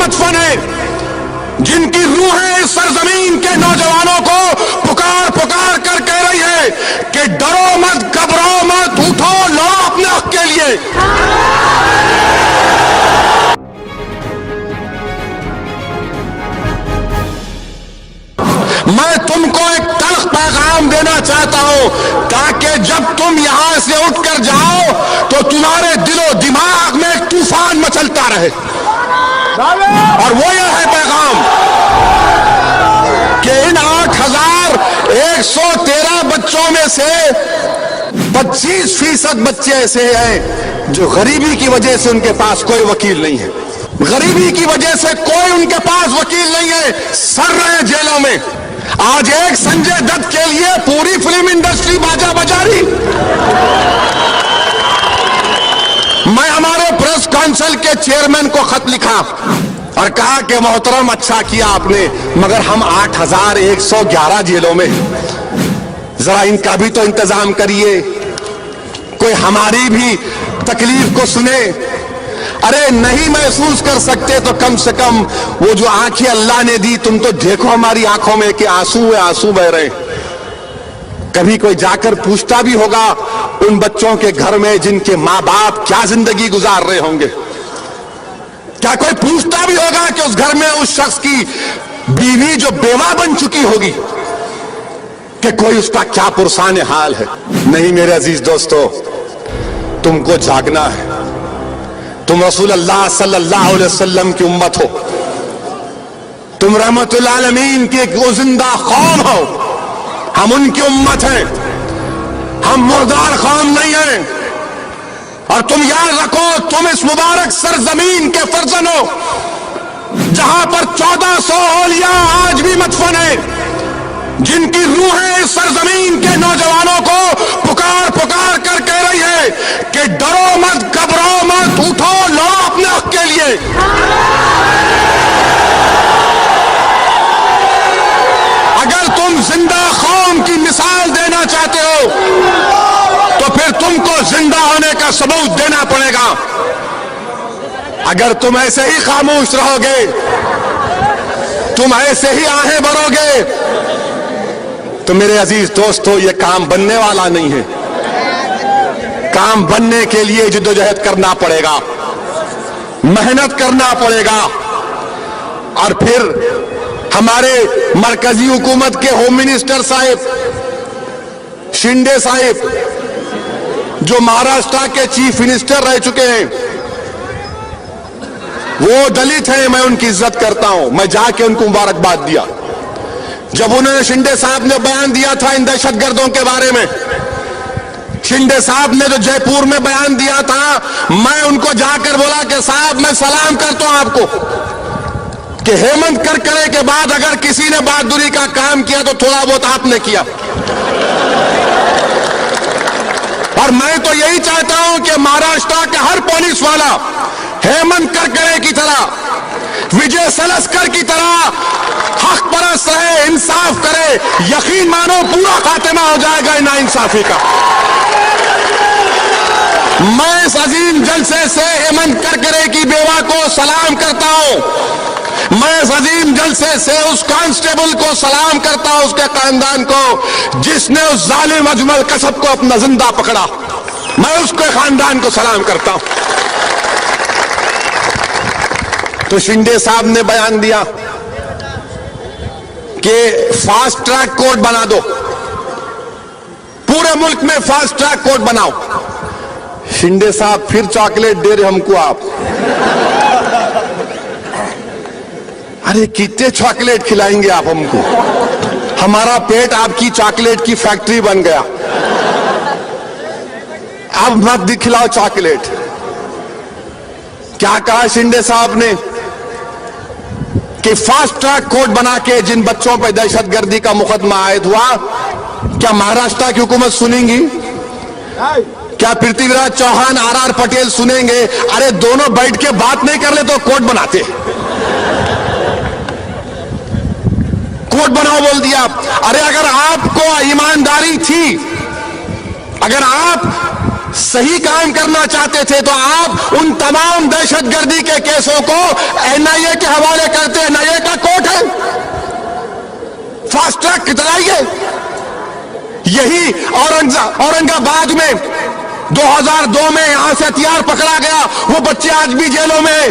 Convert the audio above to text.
मदफन है, जिनकी रूहें इस सरजमीन के नौजवानों को पुकार पुकार कर कह रही है कि डरो मत, घबराओ मत, उठो, लड़ो अपने हक के लिए। मैं तुमको एक तल्ख पैगाम देना चाहता हूं ताकि जब तुम यहां से उठकर जाओ तो तुम्हारे दिलो दिमाग में एक तूफान मचलता रहे। और वो यह है पैगाम कि इन 8,113 बच्चों में से 25% बच्चे ऐसे हैं जो गरीबी की वजह से उनके पास कोई वकील नहीं है, गरीबी की वजह से कोई उनके पास वकील नहीं है, सड़ रहे हैं जेलों में। आज एक संजय दत्त के लिए पूरी फिल्म इंडस्ट्री बाजा बजा रही। मैं हमारे प्रेस काउंसिल के चेयरमैन को खत लिखा और कहा कि मोहतरम, अच्छा किया आपने, मगर हम 8,111 जेलों में, जरा इनका भी तो इंतजाम करिए, कोई हमारी भी तकलीफ को सुने। अरे नहीं महसूस कर सकते तो कम से कम वो जो आंखें अल्लाह ने दी, तुम तो देखो हमारी आंखों में कि आंसू है, आंसू बह रहे। कभी कोई जाकर पूछता भी होगा उन बच्चों के घर में जिनके माँ बाप क्या जिंदगी गुजार रहे होंगे? क्या कोई पूछता भी होगा कि उस घर में उस शख्स की बीवी जो बेवा बन चुकी होगी कि कोई उसका क्या पुरसान हाल है? नहीं मेरे अजीज दोस्तों, तुमको जागना है। तुम रसूल अल्लाह सल्लल्लाहु अलैहि वसल्लम की उम्मत हो, तुम रहमतुल आलमीन की एक जिंदा कौम हो, हम उनकी उम्मत हैं, हम मुर्दार कौम नहीं हैं। और तुम याद रखो, तुम इस मुबारक सरजमीन के फर्जन हो जहां पर 1400 औलिया आज भी मदफन है, जिनकी रूहें इस सरजमीन के नौजवानों को पुकार पुकार कर कह रही है कि डरो मत, घबराओ मत, उठो, लड़ो अपने हक के लिए। अगर तुम जिंदा कौम की मिसाल देना चाहते हो तो फिर तुमको जिंदा होने का सबूत देना पड़ेगा। अगर तुम ऐसे ही खामोश रहोगे, तुम ऐसे ही आहें भरोगे, तो मेरे अजीज दोस्तों ये काम बनने वाला नहीं है। काम बनने के लिए जिद्दोजहद करना पड़ेगा, मेहनत करना पड़ेगा। और फिर हमारे मरकजी हुकूमत के होम मिनिस्टर साहिब शिंदे साहिब, जो महाराष्ट्र के चीफ मिनिस्टर रह चुके हैं, वो दलित हैं, मैं उनकी इज्जत करता हूं। मैं जाके उनको मुबारकबाद दिया जब उन्होंने, शिंदे साहब ने बयान दिया था इन दहशतगर्दों के बारे में। शिंदे साहब ने जो जयपुर में बयान दिया था, मैं उनको जाकर बोला कि साहब मैं सलाम करता हूं आपको कि हेमंत करकरे के बाद अगर किसी ने बहादुरी का काम किया तो थोड़ा बहुत आपने किया। और मैं तो यही चाहता हूं कि महाराष्ट्र के हर पुलिस वाला हेमंत करकरे की तरह, विजय सलस्कर की तरह हक परस्त रहे, इंसाफ करे। यकीन मानो पूरा खात्मा हो जाएगा नाइंसाफी का। मैं इस अजीम जलसे से हेमंत करकरे की बेवा को सलाम करता हूं। मैं इस अजीम जलसे से उस कांस्टेबल को सलाम करता हूं, उसके खानदान को, जिसने उस जालिम अजमल कसब को अपना जिंदा पकड़ा। मैं उसके खानदान को सलाम करता हूं। तो शिंदे साहब ने बयान दिया कि फास्ट ट्रैक कोर्ट बना दो, पूरे मुल्क में फास्ट ट्रैक कोर्ट बनाओ। शिंदे साहब फिर चॉकलेट दे रहे हमको आप। अरे कितने चॉकलेट खिलाएंगे आप हमको? हमारा पेट आपकी चॉकलेट की फैक्ट्री बन गया। अब मत दिखलाओ चॉकलेट। क्या कहा शिंदे साहब ने कि फास्ट ट्रैक कोर्ट बना के जिन बच्चों पर दहशतगर्दी का मुकदमा आयद हुआ, क्या महाराष्ट्र की हुकूमत सुनेंगी? क्या पृथ्वीराज चौहान, आर पटेल सुनेंगे? अरे दोनों बैठ के बात नहीं कर ले तो कोर्ट बनाते। कोर्ट बनाओ बोल दिया। अरे अगर आपको ईमानदारी थी, अगर आप सही काम करना चाहते थे तो आप उन तमाम दहशतगर्दी के केसों को एनआईए के हवाले करते। एनआईए का कोर्ट है, फास्ट ट्रैक चलाइए। यही औरंगाबाद में 2002 में यहां से हथियार पकड़ा गया, वो बच्चे आज भी जेलों में।